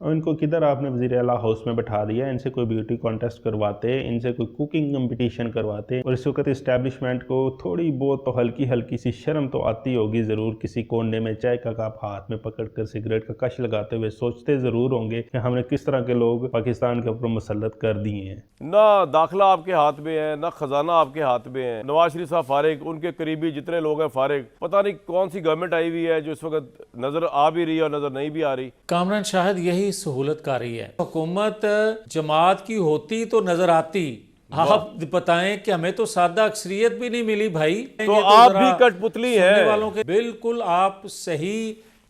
और इनको किधर आपने वज़ीर आला हाउस में बैठा दिया। इनसे कोई ब्यूटी कॉन्टेस्ट करवाते, इनसे कोई कुकिंग कंपटीशन करवाते। और इस वक्त इस्टेब्लिशमेंट को थोड़ी बहुत तो हल्की हल्की सी शर्म तो आती होगी ज़रूर। किसी कोने में चाय का कप हाथ में पकड़कर सिगरेट का कश लगाते हुए सोचते ज़रूर होंगे कि हमने किस तरह के लोग पाकिस्तान के ऊपर मुसल्लत कर दिए हैं। ना दाखिला आपके हाथ में है, ना खजाना आपके हाथ में है। नवाज शरीफ साहब फारिग, उनके करीबी जितने लोग हैं फारिग। पता नहीं कौन सी गवर्नमेंट आई हुई है जो इस वक्त नजर आ भी रही है और नजर नहीं भी आ रही। कामरान शायद यही सहूलतकारी है। हुकूमत जमात की होती तो नजर आती। आप बताएं कि हमें तो सादा अक्सरियत भी नहीं मिली भाई। तो आप भी कठपुतली हैं वालों के। बिल्कुल आप सही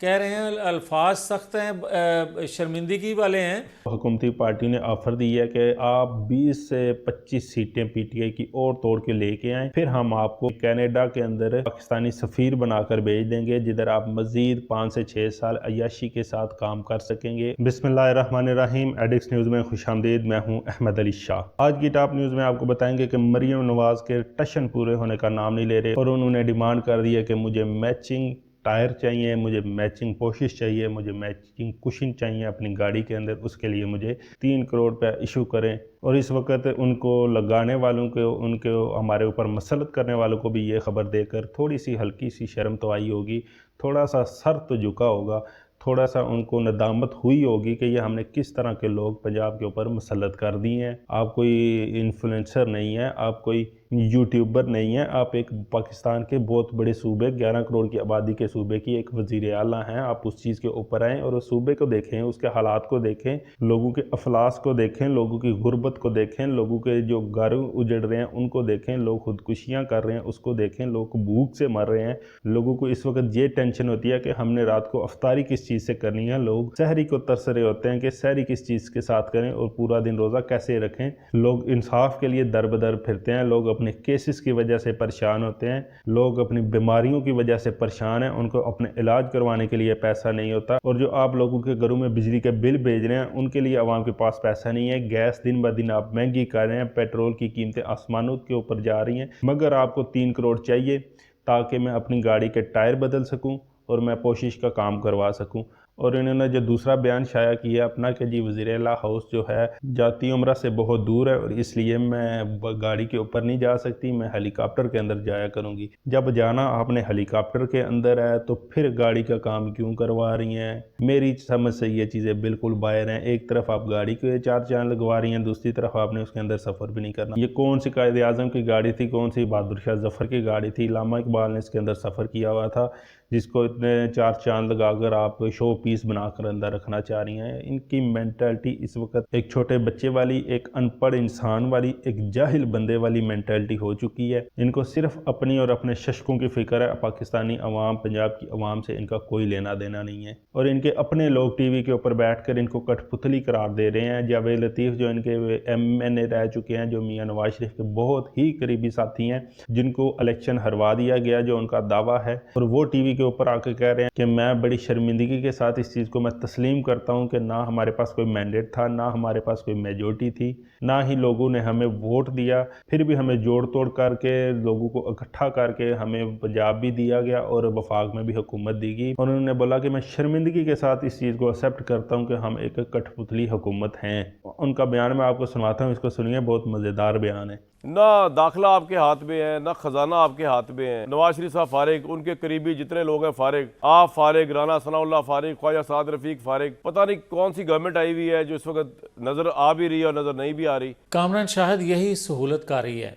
कह रहे हैं, अल्फाज सख्त हैं, शर्मिंदगी वाले हैं। हुकूमती पार्टी ने ऑफर दी है कि आप 20 से 25 सीटें पीटीआई की और तोड़ के लेके आएँ, फिर हम आपको कनाडा के अंदर पाकिस्तानी सफ़ीर बनाकर भेज देंगे, जिधर आप मजीद 5 से 6 साल अय्याशी के साथ काम कर सकेंगे। बिस्मिल्लाहिर्रहमानिर्रहीम। एडिक्स न्यूज़ में खुशामदीद। मैं हूँ अहमद अली शाह। आज की टॉप न्यूज़ में आपको बताएंगे कि मरियम नवाज के टशन पूरे होने का नाम नहीं ले रहे और उन्होंने डिमांड कर दी है कि मुझे मैचिंग टायर चाहिए, मुझे मैचिंग पोशिश चाहिए, मुझे मैचिंग कुशन चाहिए अपनी गाड़ी के अंदर। उसके लिए मुझे 3 करोड़ रुपया इशू करें। और इस वक्त उनको लगाने वालों को, उनके हमारे ऊपर मसलत करने वालों को भी ये खबर देकर थोड़ी सी हल्की सी शर्म तो आई होगी, थोड़ा सा सर तो झुका होगा, थोड़ा सा उनको नदामत हुई होगी कि ये हमने किस तरह के लोग पंजाब के ऊपर मुसल्लत कर दिए हैं। आप कोई इन्फ्लुएंसर नहीं है, आप कोई यूट्यूबर नहीं है, आप एक पाकिस्तान के बहुत बड़े सूबे, 11 करोड़ की आबादी के सूबे की एक वज़ीर आला हैं। आप उस चीज़ के ऊपर आएँ और उस सूबे को देखें, उसके हालात को देखें, लोगों के अफलास को देखें, लोगों की गुर्बत को देखें, लोगों के जो घर उजड़ रहे हैं उनको देखें, लोग खुदकुशियाँ कर रहे हैं उसको देखें, लोग भूख से मर रहे हैं। लोगों को इस वक्त ये टेंशन होती है कि हमने रात को अफ्तारी किस चीज़ से करनी है। लोग सहरी को तरस रहे होते हैं कि सहरी किस चीज़ के साथ करें और पूरा दिन रोज़ा कैसे रखें। लोग इंसाफ के लिए दर बदर फिरते हैं, लोग अपने केसेस की वजह से परेशान होते हैं, लोग अपनी बीमारियों की वजह से परेशान हैं, उनको अपने इलाज करवाने के लिए पैसा नहीं होता। और जो आप लोगों के घरों में बिजली के बिल भेज रहे हैं उनके लिए आवाम के पास पैसा नहीं है। गैस दिन ब दिन आप महंगी कर रहे हैं, पेट्रोल की कीमतें आसमानों के ऊपर जा रही हैं, मगर आपको 3 करोड़ चाहिए ताकि मैं अपनी गाड़ी के टायर बदल सकूं और मैं पोशिश का काम करवा सकूं। और इन्होंने जो दूसरा बयान शाया किया अपना कि जी वज़ीर आला हाउस जो है जाती उम्रा से बहुत दूर है और इसलिए मैं गाड़ी के ऊपर नहीं जा सकती, मैं हेलीकॉप्टर के अंदर जाया करूंगी। जब जाना आपने हेलीकॉप्टर के अंदर है तो फिर गाड़ी का काम क्यों करवा रही हैं? मेरी समझ से ये चीज़ें बिल्कुल बाहर हैं। एक तरफ आप गाड़ी के 4 चांद लगवा रही हैं, दूसरी तरफ आपने उसके अंदर सफ़र भी नहीं करना। ये कौन सी कायदे आज़म की गाड़ी थी, कौन सी बहादुर शाह जफ़र की गाड़ी थी? अल्लामा इकबाल ने इसके अंदर सफ़र किया हुआ था, जिसको इतने 4 चांद लगाकर आप शो पीस बनाकर अंदर रखना चाह रही हैं। इनकी मेंटालिटी इस वक्त एक छोटे बच्चे वाली, एक अनपढ़ इंसान वाली, एक जाहिल बंदे वाली मेंटालिटी हो चुकी है। इनको सिर्फ अपनी और अपने शशकों की फिक्र है। पाकिस्तानी अवाम, पंजाब की अवाम से इनका कोई लेना देना नहीं है। और इनके अपने लोग टीवी के ऊपर बैठकर इनको कठपुतली करार दे रहे हैं। जावेद लतीफ़ जो इनके MNA रह चुके हैं, जो मियां नवाज शरीफ के बहुत ही करीबी साथी हैं, जिनको इलेक्शन हरवा दिया गया जो उनका दावा है, और वो टीवी के ऊपर आकर कह रहे हैं कि मैं बड़ी शर्मिंदगी के साथ इस चीज़ को मैं तस्लीम करता हूं कि ना हमारे पास कोई मैंडेट था, ना हमारे पास कोई मेजॉरिटी थी, ना ही लोगों ने हमें वोट दिया, फिर भी हमें जोड़ तोड़ करके लोगों को इकट्ठा करके हमें पंजाब भी दिया गया और वफाक में भी हुकूमत दी गई। और उन्होंने बोला कि मैं शर्मिंदगी के साथ इस चीज़ को एक्सेप्ट करता हूँ कि हम एक कठपुतली हुकूमत हैं। उनका बयान मैं आपको सुनाता हूँ, इसको सुनिए, बहुत मज़ेदार बयान है। ना दाखिला आपके हाथ में है, ना खजाना आपके हाथ में है। नवाज शरीफ साहब फारिग, उनके करीबी जितने लोग हैं फारिग, आप फारिग, राना सनाउल्लाह फारिग, ख्वाजा साद रफीक फारिग। पता नहीं कौन सी गवर्नमेंट आई हुई है जो इस वक्त नजर आ भी रही है और नजर नहीं भी आ रही। कामरान शायद यही सहूलतकारी है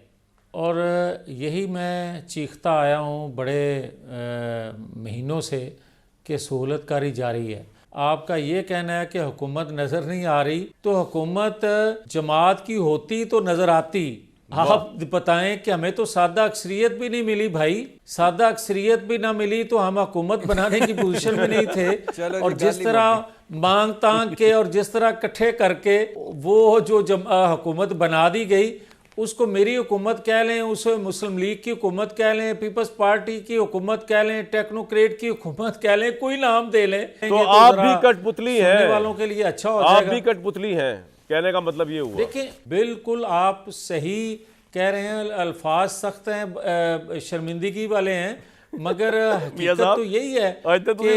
और यही मैं चीखता आया हूँ बड़े महीनों से कि सहूलतकारी जारी है। आपका ये कहना है कि हुकूमत नज़र नहीं आ रही, तो हुकूमत जमात की होती तो नज़र आती। आप बताएं कि हमें तो सादा अक्सरियत भी नहीं मिली भाई। सादा अक्सरियत भी ना मिली तो हम हुकूमत बनाने की पोजीशन में नहीं थे। और जिस तरह मांग तांग के और जिस तरह इकट्ठे करके वो जो हुकूमत बना दी गई, उसको मेरी हुकूमत कह लें, उसे मुस्लिम लीग की हुकूमत कह लें, पीपल्स पार्टी की हुकूमत कह लें, टेक्नोक्रेट की हुकूमत कह लें, कोई नाम दे लें, तो आप भी कठपुतली हैं वालों के लिए अच्छा हो जाएगा। आप भी कठपुतली हैं, कहने का मतलब ये हुआ। देखिए बिल्कुल आप सही कह रहे हैं, अल्फाज सख्त हैं, शर्मिंदगी वाले हैं, मगर हकीकत मियां साहब, तो यही है आज तो कि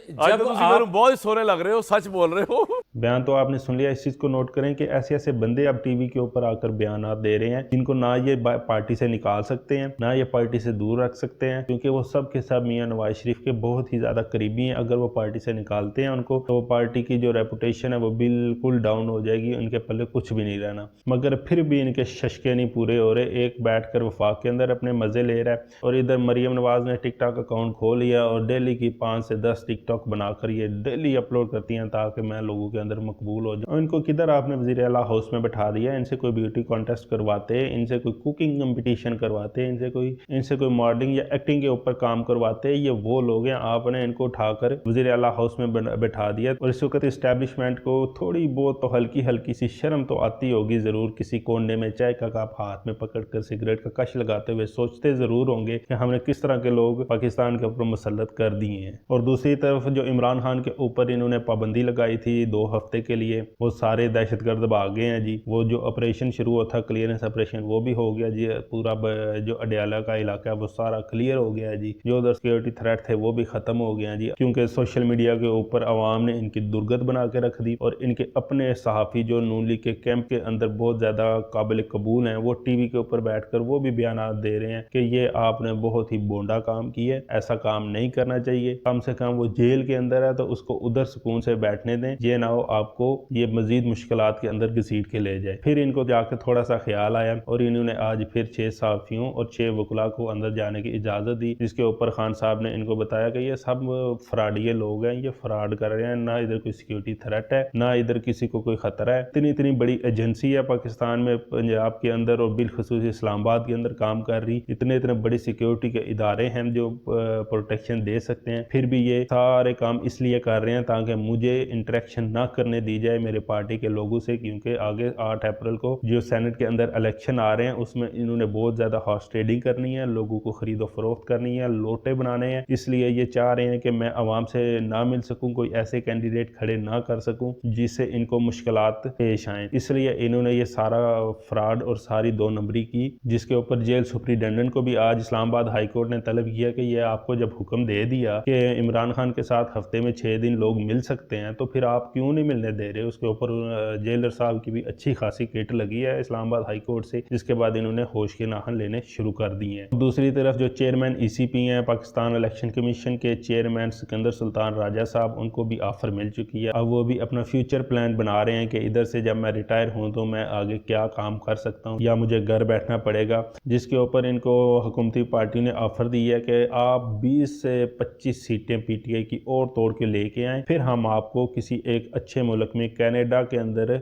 जब आप तुम बहुत सोने लग रहे हो, सच बोल रहे हो। बयान तो आपने सुन लिया। इस चीज़ को नोट करें कि ऐसे ऐसे बंदे अब टीवी के ऊपर आकर बयानात दे रहे हैं जिनको ना ये पार्टी से निकाल सकते हैं, ना ये पार्टी से दूर रख सकते हैं, क्योंकि वो सब के सब मियां नवाज शरीफ के बहुत ही ज़्यादा करीबी हैं। अगर वो पार्टी से निकालते हैं उनको, तो वो पार्टी की जो रेपुटेशन है वो बिल्कुल डाउन हो जाएगी, उनके पल्ले कुछ भी नहीं रहना। मगर फिर भी इनके शशके नहीं पूरे हो रहे। एक बैठ कर वफाक के अंदर अपने मज़े ले रहा है, और इधर मरीम नवाज ने टिकटॉक अकाउंट खोल लिया और डेली की 5 से 10 टिकटॉक बनाकर ये डेली अपलोड करती हैं ताकि मैं लोगों के अंदर मकबूल हो जाऊँ। इनको किधर आपने वज़ीर आला हाउस में बैठा दिया। इनसे कोई ब्यूटी कॉन्टेस्ट करवाते, इनसे कोई कुकिंग कंपटीशन करवाते, इनसे कोई मॉडलिंग या एक्टिंग के ऊपर काम करवाते। ये वो लोग हैं, आपने इनको उठाकर वज़ीर आला हाउस में बैठा दिया। और इस वक्त इस्टेब्लिशमेंट को थोड़ी बहुत तो हल्की हल्की सी शर्म तो आती होगी ज़रूर। किसी कोने में चाय का कप हाथ में पकड़ कर सिगरेट का कश लगाते हुए सोचते ज़रूर होंगे कि हमने किस तरह के लोग पाकिस्तान के ऊपर मुसल्लत कर दिए हैं। और दूसरी तरफ जो इमरान खान के ऊपर इन्होंने पाबंदी लगाई थी 2 हफ्ते के लिए, वो सारे दहशतगर्द भाग गए हैं जी। वो जो ऑपरेशन शुरू हुआ था क्लियरेंस ऑपरेशन, वो भी हो गया जी। पूरा जो अडयाला का इलाका है वो सारा क्लियर हो गया है जी। जो उधर सिक्योरिटी थ्रेट थे वो भी खत्म हो गए हैं जी, क्योंकि सोशल मीडिया के ऊपर अवाम ने इनकी दुर्गत बना के रख दी। और इनके अपने सहाफ़ी जो नून लीग के कैंप के अंदर बहुत ज़्यादा काबिल कबूल हैं, वो टीवी के ऊपर बैठकर वो भी बयानात दे रहे हैं कि ये आपने बहुत ही बोंडा काम किया है, ऐसा काम नहीं करना चाहिए। कम से कम वो जेल के अंदर है तो उसको उधर सुकून से बैठने दें, ये ना हो आपको ये मजीद मुश्किलात के अंदर घसीट के ले जाए। फिर इनको जाकर थोड़ा सा ख्याल आया और इन्होंने आज फिर 6 सहाफ़ियों और 6 वकला को अंदर जाने की इजाज़त दी, जिसके ऊपर खान साहब ने इनको बताया कि ये सब फ्रॉडिये लोग हैं, ये फ्रॉड कर रहे हैं, ना इधर कोई सिक्योरिटी थ्रेट है, ना इधर किसी को कोई खतरा है। इतनी बड़ी एजेंसी है पाकिस्तान में, पंजाब के अंदर और बिलखसूस इस्लामाबाद के अंदर काम कर रही, इतने बड़ी सिक्योरिटी के इदारे हैं जो प्रोटेक्शन दे सकते हैं, फिर भी ये सारे काम इसलिए कर रहे हैं ताकि मुझे इंटरेक्शन ना करने दी जाए मेरे पार्टी के लोगों से। क्योंकि आगे 8 अप्रैल को जो सेनेट के अंदर इलेक्शन आ रहे हैं, उसमें इन्होंने बहुत ज़्यादा हॉर्स ट्रेडिंग करनी है, लोगों को खरीदो फरोख्त करनी है, लोटे बनाने हैं। इसलिए ये चाह रहे हैं कि मैं आवाम से ना मिल सकूं, कोई ऐसे कैंडिडेट खड़े ना कर सकूं जिससे इनको मुश्किलात पेश आएँ। इसलिए इन्होंने ये सारा फ्रॉड और सारी 2 नंबरी की, जिसके ऊपर जेल सुप्रिटेंडेंट को भी आज इस्लामाबाद हाई कोर्ट ने तलब किया कि ये आपको जब हुक्म दे दिया कि इमरान खान के साथ हफ्ते में 6 दिन लोग मिल सकते हैं, तो फिर आप क्यों नहीं मिलने दे रहे। उसके ऊपर जेलर साहब की भी अच्छी खासी किट लगी है इस्लामाबाद हाई कोर्ट से, जिसके बाद इन्होंने होश के नाहन लेने शुरू कर दिए हैं। दूसरी तरफ जो चेयरमैन ECP हैं, पाकिस्तान इलेक्शन कमीशन के चेयरमैन सिकंदर सुल्तान राजा साहब, उनको भी ऑफर मिल चुकी है। अब वो भी अपना फ्यूचर प्लान बना रहे हैं कि इधर से जब मैं रिटायर हूँ तो मैं आगे क्या काम कर सकता हूँ या मुझे घर बैठना पड़ेगा। जिसके ऊपर इनको हुकूमती पार्टी ने ऑफर दी है कि आप 20 से 25 सीटें PTI की और तोड़ के लेके आएँ, फिर हम आपको किसी एक अच्छे मुल्क में कनाडा के अंदर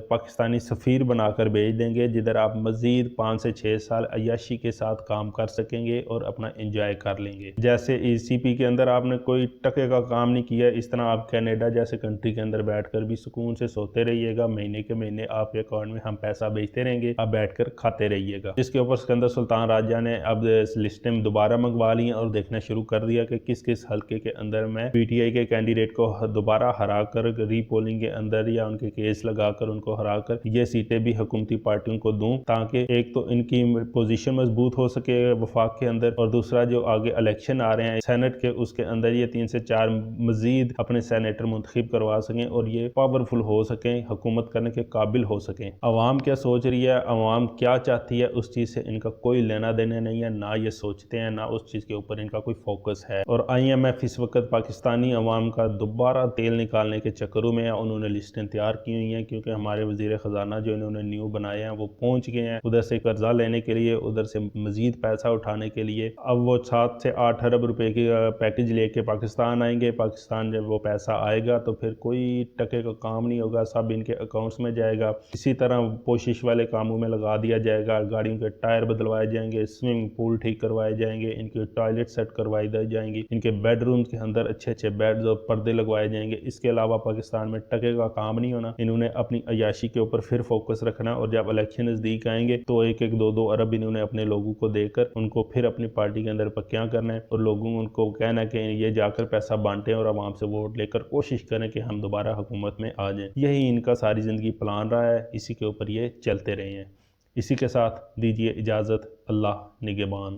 पाकिस्तानी सफ़ीर बनाकर भेज देंगे, जिधर आप मज़ीद 5 से 6 साल अय्याशी के साथ काम कर सकेंगे और अपना एंजॉय कर लेंगे। जैसे ECP के अंदर आपने कोई टके का काम नहीं किया, इस तरह आप कनाडा जैसे कंट्री के अंदर बैठकर भी सुकून से सोते रहिएगा। महीने के महीने आपके अकाउंट में हम पैसा भेजते रहेंगे, आप बैठकर खाते रहिएगा। जिसके ऊपर सिकंदर सुल्तान राजा ने अब लिस्टें दोबारा मंगवा ली और देखना शुरू कर दिया कि किस किस हल्के के अंदर मैं PTI के कैंडिडेट को दोबारा हरा कर रीपोलिंग के अंदर या उनके केस लगाकर उनको हरा कर ये सीटें भी हुकूमती पार्टियों को दूं, ताकि एक तो इनकी पोजीशन मजबूत हो सके वफाक के अंदर, और दूसरा जो आगे इलेक्शन आ रहे हैं सेनेट के, उसके अंदर ये 3 से 4 मजीद अपने सेनेटर मुंतखब करवा सकें और ये पावरफुल हो सकें, हुकूमत करने के काबिल हो सकें। अवाम क्या सोच रही है, अवाम क्या चाहती है, उस चीज़ से इनका कोई लेना देना नहीं है, ना ये सोचते हैं, ना उस चीज़ के ऊपर इनका कोई फोकस है। और IMF इस वक्त पाकिस्तानी अवाम का दोबारा तेल निकालने के चक्करों में उन्होंने लिस्टें तैयार की हुई हैं, क्योंकि हमारे वज़ीर ख़जाना जो इन्होंने न्यू बनाए हैं वो पहुँच गए हैं उधर से कर्जा लेने के लिए, उधर से मज़ीद पैसा उठाने के लिए। अब वो 7 से 8 अरब रुपए की पैकेज लेके पाकिस्तान आएंगे। पाकिस्तान जब वो पैसा आएगा तो फिर कोई टके का काम नहीं होगा, सब इनके अकाउंट्स में जाएगा। इसी तरह पोशिश वाले कामों में लगा दिया जाएगा, गाड़ियों के टायर बदलवाए जाएंगे, स्विमिंग पूल ठीक करवाए जाएंगे, इनके टॉयलेट सेट करवाई जाएंगी, इनके बेडरूम के अंदर अच्छे अच्छे बेड्स और पर्दे लगवाए जाएंगे। इसके अलावा पाकिस्तान में टके का काम नहीं होना, इन्होंने अपनी अयाशी के ऊपर फिर फोकस रखना, और जब इलेक्शन नज़दीक आएंगे तो 1-1, 2-2 अरब इन्होंने अपने लोगों को देकर उनको फिर अपनी पार्टी के अंदर पक्या करना है, और लोगों को उनको कहना है कि ये जाकर पैसा बांटें और आवाम से वोट लेकर कोशिश करें कि हम दोबारा हुकूमत में आ जाएं। यही इनका सारी ज़िंदगी प्लान रहा है, इसी के ऊपर ये चलते रहे हैं। इसी के साथ दीजिए इजाज़त, अल्लाह निगहबान।